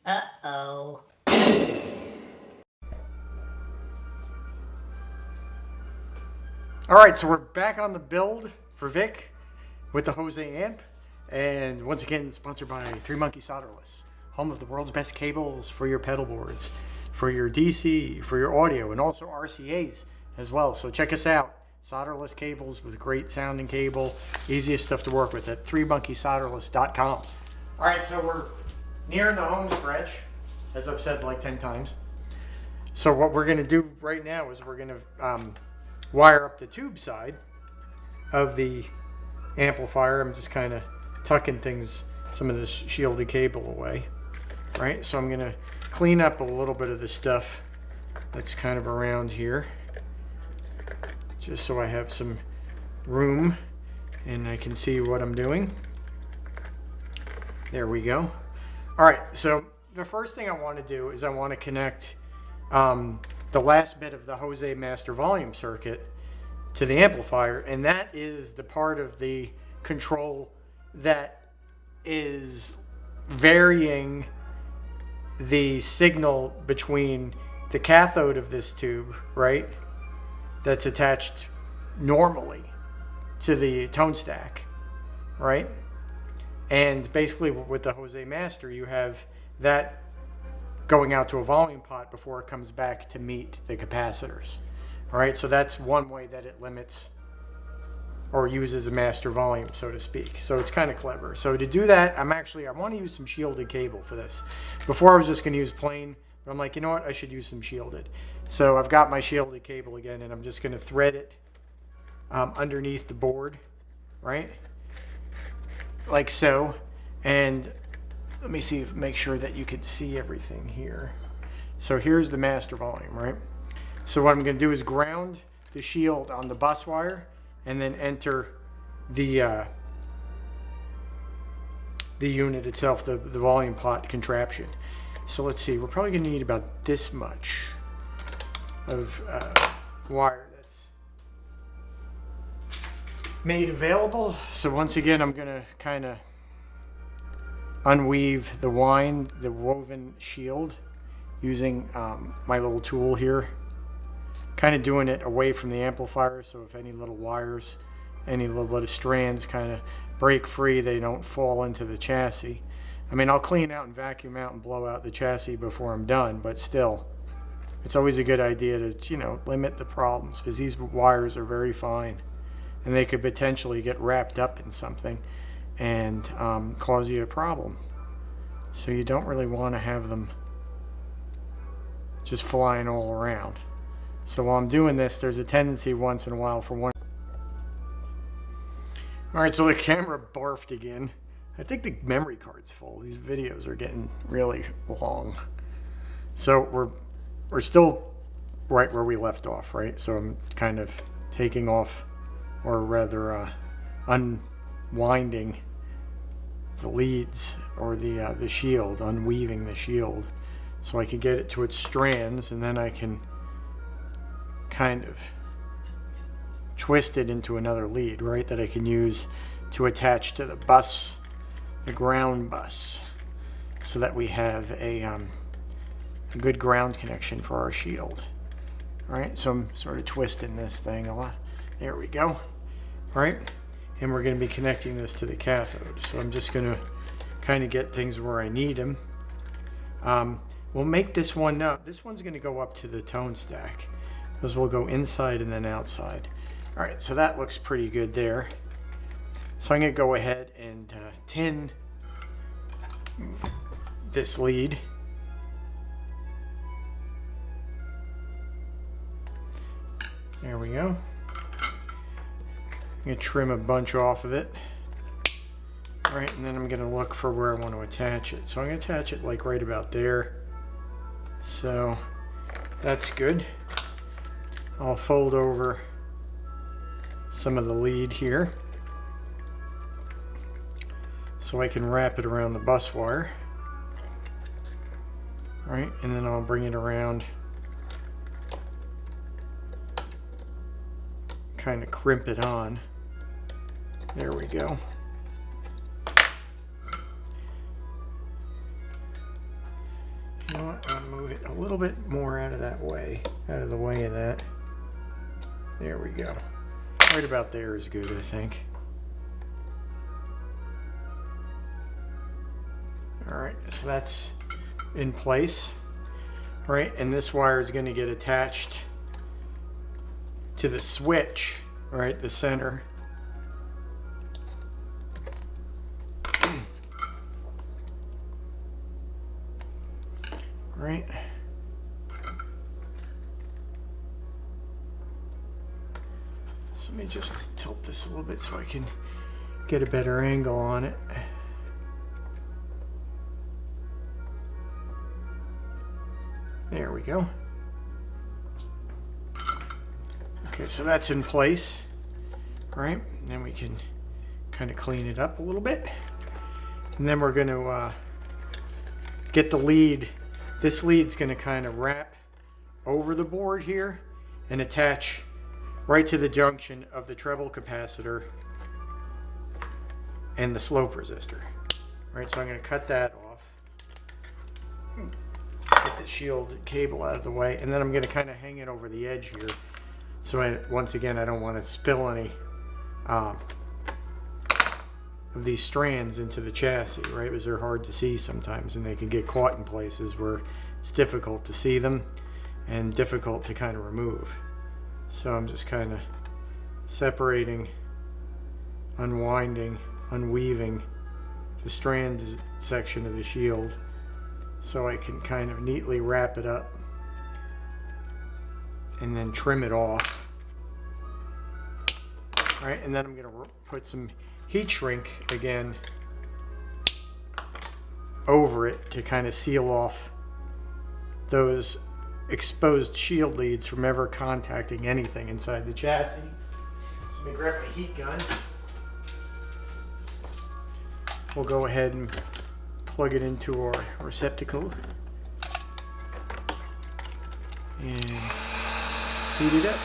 Uh-oh. Alright, so we're back on the build for Vic with the Jose amp. And once again, sponsored by 3 Monkey Solderless, home of the world's best cables for your pedal boards, for your DC, for your audio, and also RCAs as well. So check us out. Solderless cables with great sounding cable. Easiest stuff to work with at 3monkeysolderless.com. Alright, so we're nearing the home stretch, as I've said like 10 times. So what we're going to do right now is we're going to wire up the tube side of the amplifier. I'm just kind of tucking some of this shielded cable away, right? So I'm going to clean up a little bit of the stuff that's kind of around here, just so I have some room and I can see what I'm doing. There we go. All right, so the first thing I want to do is I want to connect the last bit of the Jose master volume circuit to the amplifier, and that is the part of the control that is varying the signal between the cathode of this tube, right, that's attached normally to the tone stack, right? And basically with the Jose master, you have that going out to a volume pot before it comes back to meet the capacitors. All right, so that's one way that it limits or uses a master volume, so to speak. So it's kind of clever. So to do that, I want to use some shielded cable for this. Before I was just going to use plain, but I'm like, you know what, I should use some shielded. So I've got my shielded cable again, and I'm just going to thread it underneath the board, right? Like so. And let me see, make sure that you can see everything here. So here's the master volume, right? So what I'm going to do is ground the shield on the bus wire and then enter the unit itself, the volume pot contraption. So let's see, we're probably going to need about this much of wire that's made available. So once again, I'm going to kind of unweave the woven shield using my little tool here, kind of doing it away from the amplifier, so if any little wires, any little bit of strands kind of break free, they don't fall into the chassis. I mean, I'll clean out and vacuum out and blow out the chassis before I'm done, but still, it's always a good idea to, you know, limit the problems, because these wires are very fine and they could potentially get wrapped up in something and cause you a problem. So you don't really want to have them just flying all around. So while I'm doing this, there's a tendency once in a while for one. Alright, so the camera barfed again. I think the memory card's full. These videos are getting really long. So we're still right where we left off, right? So I'm kind of taking off, or rather unwinding the leads, or the shield, unweaving the shield, so I can get it to its strands, and then I can kind of twist it into another lead, right, that I can use to attach to the bus, the ground bus, so that we have a good ground connection for our shield. All right, so I'm sort of twisting this thing a lot. There we go. All right, and we're going to be connecting this to the cathode. So I'm just going to kind of get things where I need them. We'll make this one, no, this one's going to go up to the tone stack, because we'll go inside and then outside. All right, so that looks pretty good there. So I'm going to go ahead and tin this lead. There we go. I'm going to trim a bunch off of it. All right, and then I'm going to look for where I want to attach it. So I'm going to attach it like right about there. So that's good. I'll fold over some of the lead here so I can wrap it around the bus wire. All right, and then I'll bring it around, kind of crimp it on. There we go. little bit more out of the way of that. There we go. Right about there is good, I think. All right, so that's in place, right? And this wire is going to get attached to the switch, right? The center. Right. So let me just tilt this a little bit so I can get a better angle on it. There we go. Okay, so that's in place, right? Then we can kind of clean it up a little bit. And then we're going to get the lead. This lead's going to kind of wrap over the board here and attach right to the junction of the treble capacitor and the slope resistor. Right, so I'm going to cut that off. Get the shield cable out of the way, and then I'm going to kind of hang it over the edge here. So once again, I don't want to spill any of these strands into the chassis, right? Because they're hard to see sometimes, and they can get caught in places where it's difficult to see them and difficult to kind of remove. So I'm just kind of separating, unwinding, unweaving the strand section of the shield so I can kind of neatly wrap it up and then trim it off. All right, and then I'm going to put some heat shrink again over it to kind of seal off those exposed shield leads from ever contacting anything inside the chassis. So let me grab my heat gun. We'll go ahead and plug it into our receptacle and heat it up.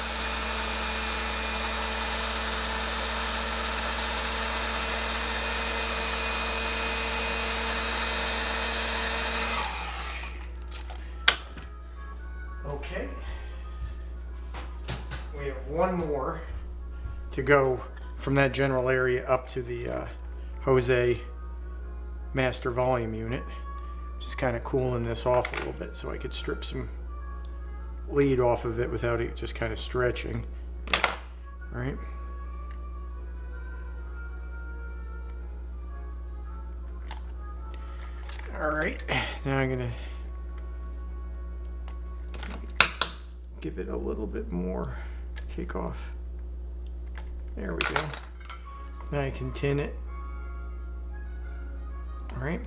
Okay, we have one more to go from that general area up to the Jose master volume unit. Just kind of cooling this off a little bit so I could strip some lead off of it without it just kind of stretching. All right. All right, now I'm gonna give it a little bit more take off. There we go. Now I can tin it. All right.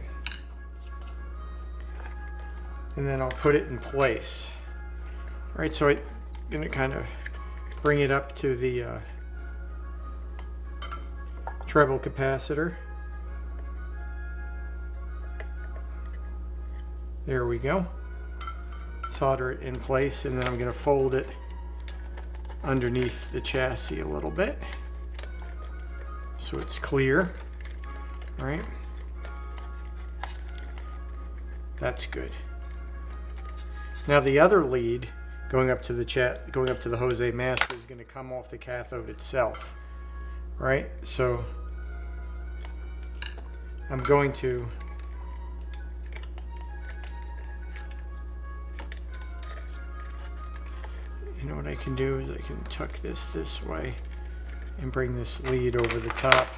And then I'll put it in place. All right, so I'm gonna kind of bring it up to the treble capacitor. There we go. Solder it in place, and then I'm going to fold it underneath the chassis a little bit so it's clear. All right. That's good. Now the other lead going up to the Jose Master is going to come off the cathode itself. Right? So I'm going to what I can do is I can tuck this way and bring this lead over the top,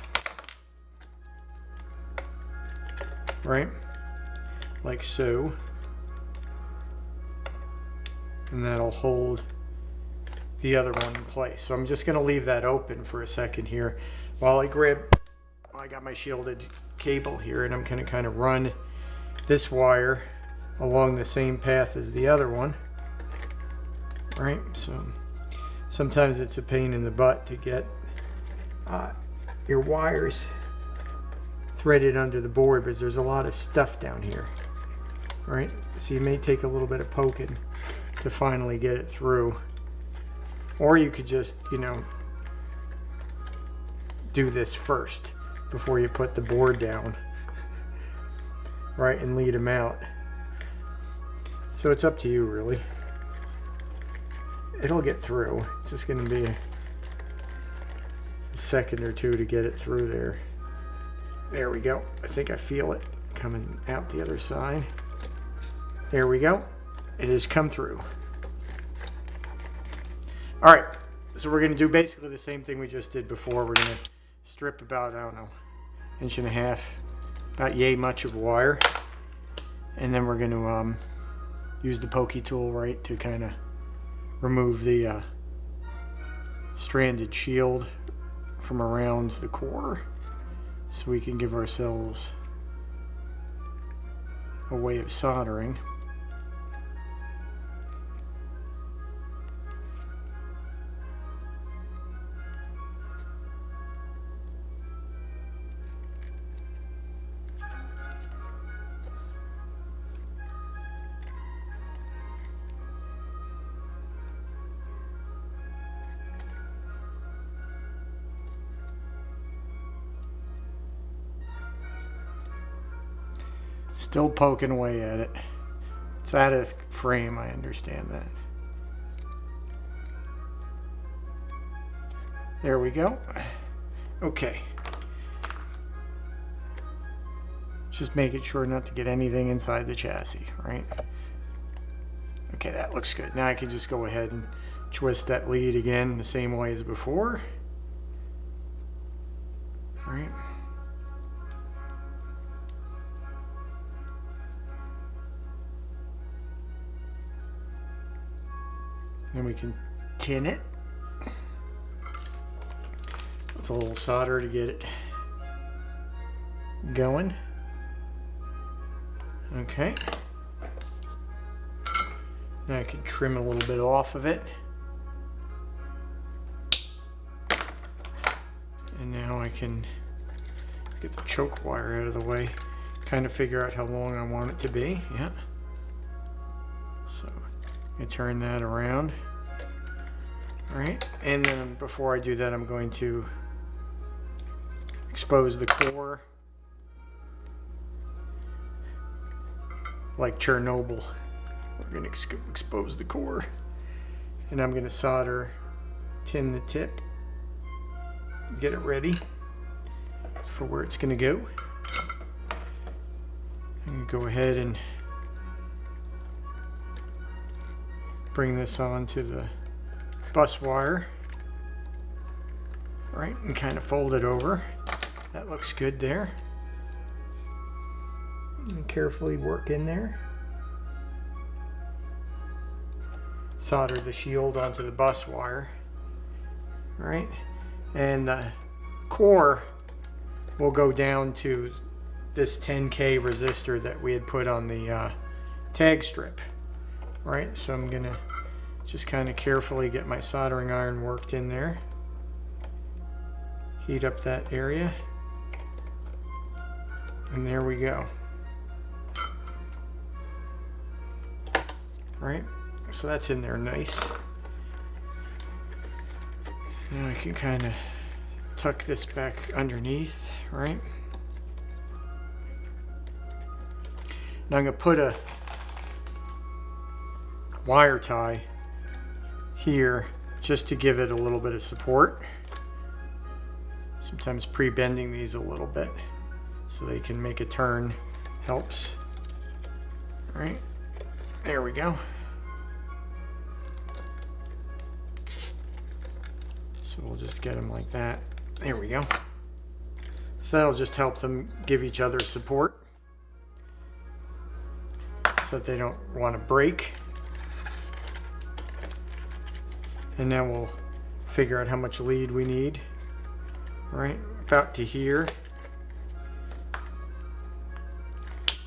right, like so, and that'll hold the other one in place. So I'm just going to leave that open for a second here while I got my shielded cable here, and I'm going to kind of run this wire along the same path as the other one. Right, so sometimes it's a pain in the butt to get your wires threaded under the board because there's a lot of stuff down here. Right, so you may take a little bit of poking to finally get it through, or you could just, you know, do this first before you put the board down, right, and lead them out. So it's up to you, really. It'll get through. It's just going to be a second or two to get it through there. There we go. I think I feel it coming out the other side. There we go. It has come through. All right. So we're going to do basically the same thing we just did before. We're going to strip about, I don't know, 1.5 inches, about yay much of wire. And then we're going to use the pokey tool, right, to kind of remove the stranded shield from around the core, so we can give ourselves a way of soldering. Still poking away at it. It's out of frame, I understand that. There we go. Okay. Just making sure not to get anything inside the chassis, right? Okay, that looks good. Now I can just go ahead and twist that lead again the same way as before. All right. Then we can tin it with a little solder to get it going. Okay. Now I can trim a little bit off of it. And now I can get the choke wire out of the way, kind of figure out how long I want it to be. Yeah. So I turn that around. All right, and then before I do that, I'm going to expose the core like Chernobyl. We're going to expose the core, and I'm going to solder tin the tip, get it ready for where it's going to go. I'm going to go ahead and bring this onto the bus wire, right, and kind of fold it over. That looks good there. And carefully work in there. Solder the shield onto the bus wire, right, and the core will go down to this 10K resistor that we had put on the tag strip, right? So I'm gonna just kind of carefully get my soldering iron worked in there. Heat up that area. And there we go. Right? So that's in there nice. Now I can kind of tuck this back underneath, right? Now I'm going to put a wire tie here just to give it a little bit of support. Sometimes pre-bending these a little bit so they can make a turn helps. All right, there we go. So we'll just get them like that. There we go. So that'll just help them give each other support so that they don't want to break. And now we'll figure out how much lead we need. Right, about to here.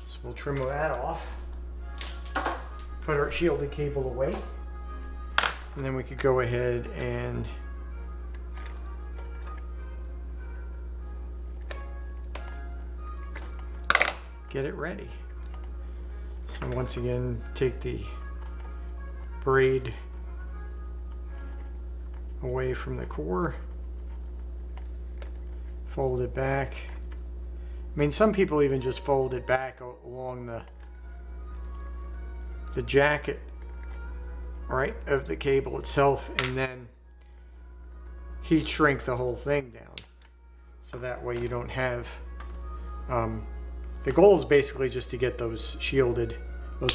So we'll trim that off. Put our shielded cable away. And then we could go ahead and get it ready. So once again, take the braid away from the core, fold it back. I mean, some people even just fold it back along the the jacket, right, of the cable itself, and then heat shrink the whole thing down. So that way you don't have, the goal is basically just to get those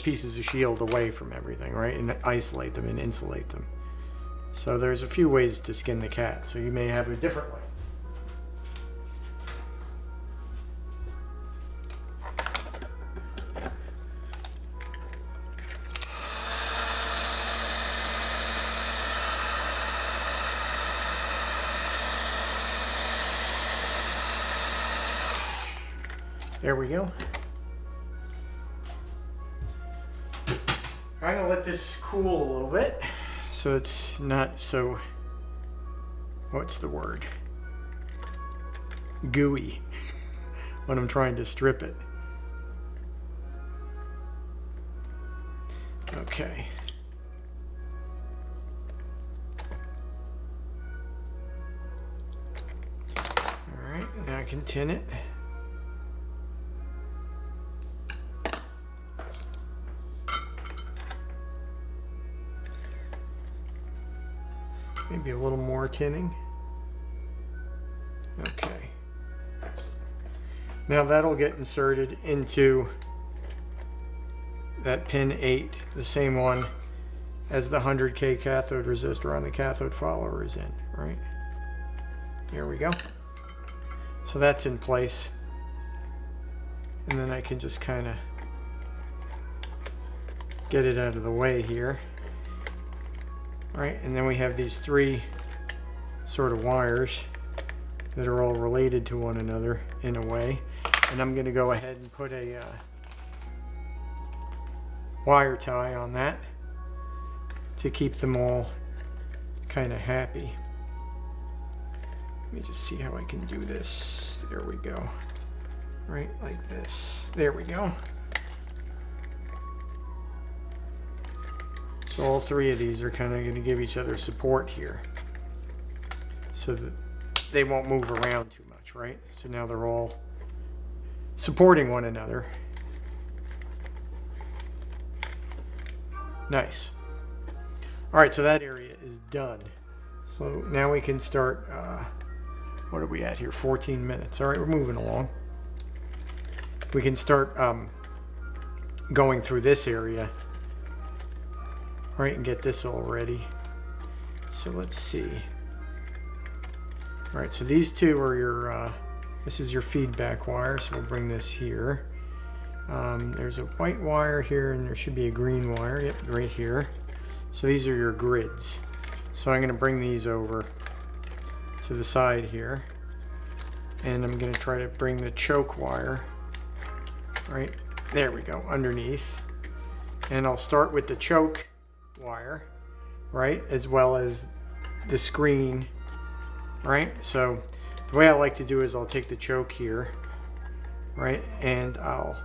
pieces of shield away from everything, right? And isolate them and insulate them. So there's a few ways to skin the cat. So you may have a different way. There we go. I'm gonna let this cool a little bit so it's not so, what's the word? Gooey when I'm trying to strip it. Okay. All right, now I can tin it. Maybe a little more tinning. Okay. Now that'll get inserted into that pin 8, the same one as the 100K cathode resistor on the cathode follower is in, right? There we go. So that's in place. And then I can just kind of get it out of the way here. Right, and then we have these 3 sort of wires that are all related to one another in a way. And I'm going to go ahead and put a wire tie on that to keep them all kind of happy. Let me just see how I can do this. There we go. Right, like this. There we go. So all 3 of these are kind of going to give each other support here so that they won't move around too much, right? So now they're all supporting one another. Nice. All right, so that area is done. So now we can start, what are we at here? 14 minutes. All right, we're moving along. We can start going through this area. All right, and get this all ready. So let's see. All right, so these 2 are your, this is your feedback wire, so we'll bring this here. There's a white wire here, and there should be a green wire, yep, right here. So these are your grids. So I'm gonna bring these over to the side here, and I'm gonna try to bring the choke wire, right, there we go, underneath. And I'll start with the choke wire, right, as well as the screen, right? So the way I like to do is I'll take the choke here, right, and I'll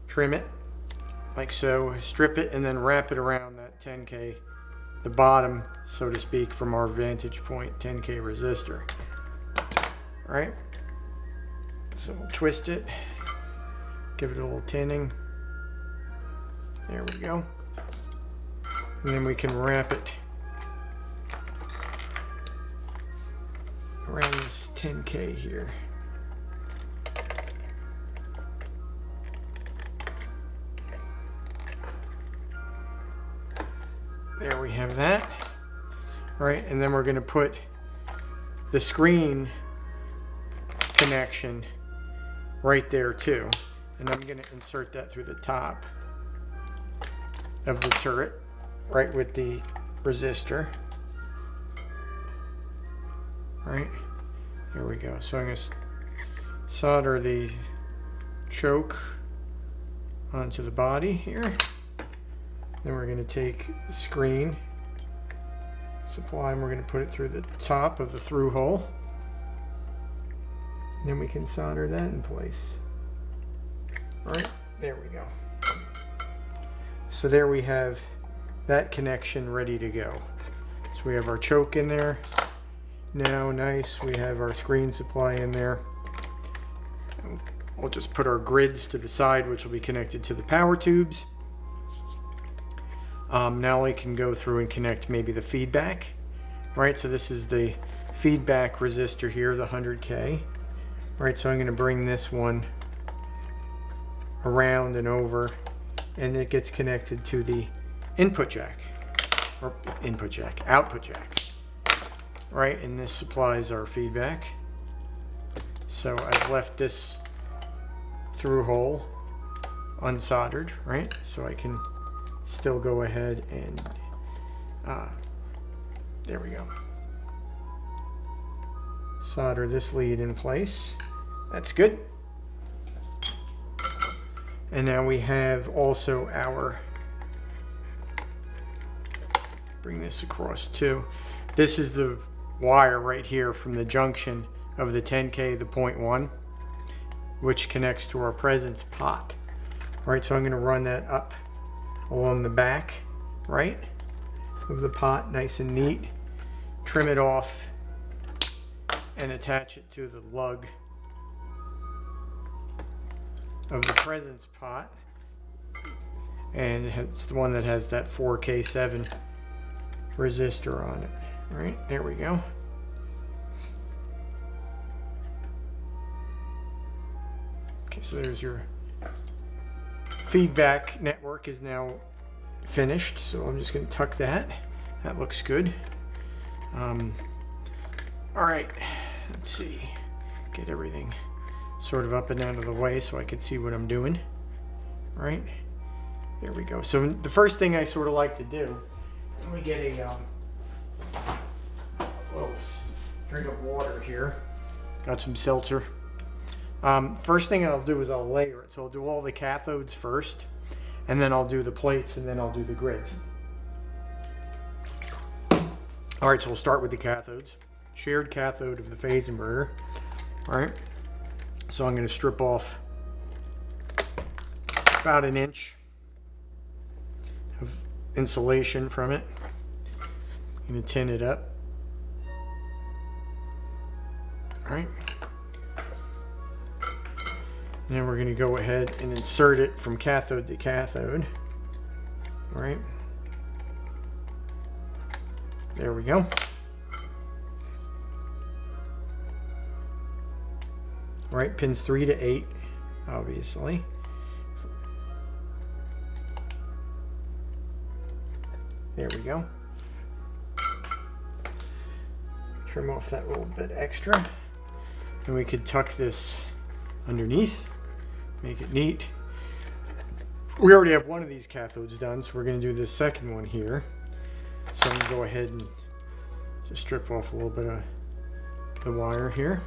trim it like so, strip it, and then wrap it around that 10K, the bottom, so to speak, from our vantage point 10K resistor, right? So we'll twist it, give it a little tinning. There we go. And then we can wrap it around this 10K here. There we have that. All right, and then we're going to put the screen connection right there too. And I'm going to insert that through the top of the turret, right with the resistor. Right, here we go. So I'm going to solder the choke onto the body here. Then we're going to take the screen supply and we're going to put it through the top of the through hole. Then we can solder that in place. All right, there we go. So there we have that connection ready to go. So we have our choke in there. Now, nice, we have our screen supply in there. We'll just put our grids to the side, which will be connected to the power tubes. Now I can go through and connect maybe the feedback, right? So this is the feedback resistor here, the 100K, right? So I'm going to bring this one around and over, and it gets connected to the input jack, or output jack, right? And this supplies our feedback. So I've left this through hole unsoldered, right? So I can still go ahead and there we go. Solder this lead in place. That's good. And now we have also our, bring this across too. This is the wire right here from the junction of the 10K, the 0.1, which connects to our presence pot. All right, so I'm going to run that up along the back, right, of the pot, nice and neat. Trim it off and attach it to the lug of the presence pot, and it's the one that has that 4K7 resistor on it. All right, there we go. Okay, so there's your feedback network is now finished, so I'm just going to tuck that. That looks good. All right, let's see, get everything sort of up and out of the way so I can see what I'm doing. Right, there we go. So the first thing I sort of like to do, let me get a little drink of water here. Got some seltzer. First thing I'll do is I'll layer it. So I'll do all the cathodes first, and then I'll do the plates, and then I'll do the grids. All right, so we'll start with the cathodes. Shared cathode of the phase inverter. All right, so I'm going to strip off about 1 inch of insulation from it. I'm going to tin it up. All right. And then we're going to go ahead and insert it from cathode to cathode. All right. There we go. All right, pins 3 to 8, obviously. There we go. Trim off that little bit extra. And we could tuck this underneath, make it neat. We already have one of these cathodes done, so we're going to do this second one here. So I'm going to go ahead and just strip off a little bit of the wire here.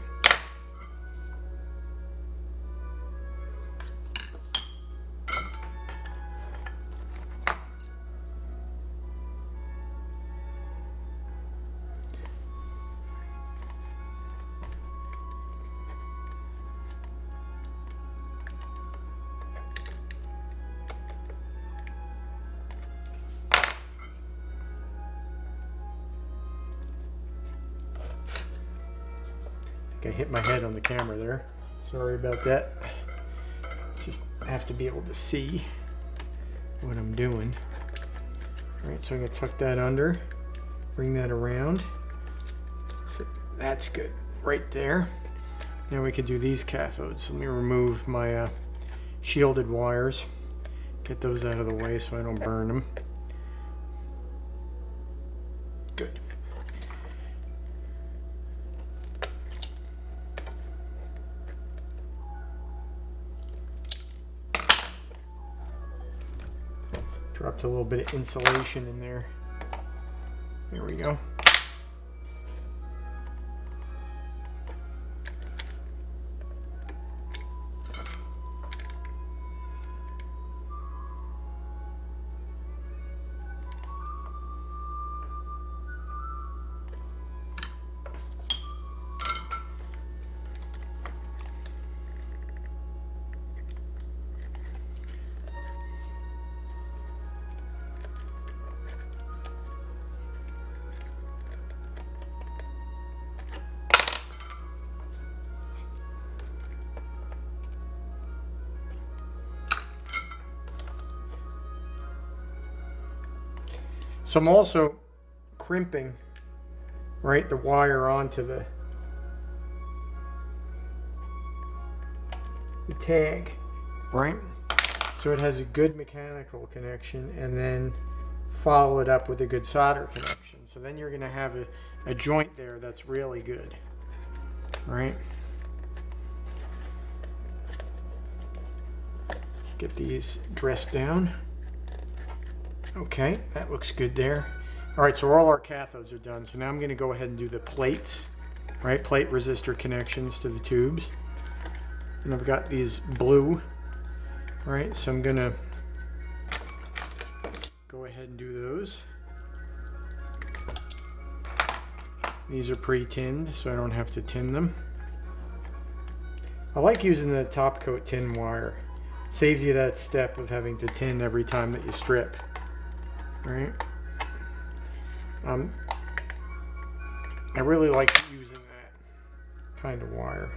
I hit my head on the camera there. Sorry about that. Just have to be able to see what I'm doing. All right, so I'm gonna tuck that under, bring that around. So that's good right there. Now we can do these cathodes. So let me remove my shielded wires. Get those out of the way so I don't burn them. Good. Dropped a little bit of insulation in there. There we go. So I'm also crimping, right, the wire onto the tag, right? So it has a good mechanical connection, and then follow it up with a good solder connection. So then you're going to have a joint there that's really good, right? Get these dressed down. Okay, that looks good there. All right, so all our cathodes are done. So now I'm going to go ahead and do the plates, right? Plate resistor connections to the tubes. And I've got these blue, right? So I'm going to go ahead and do those. These are pre-tinned, so I don't have to tin them. I like using the top coat tin wire. Saves you that step of having to tin every time that you strip, right? I really like using that kind of wire.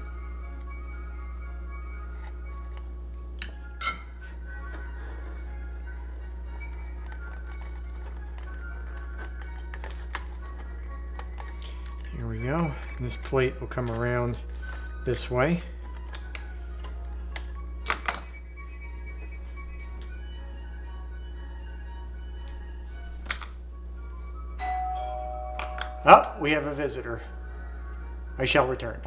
Here we go. And this plate will come around this way. Oh, we have a visitor. I shall return.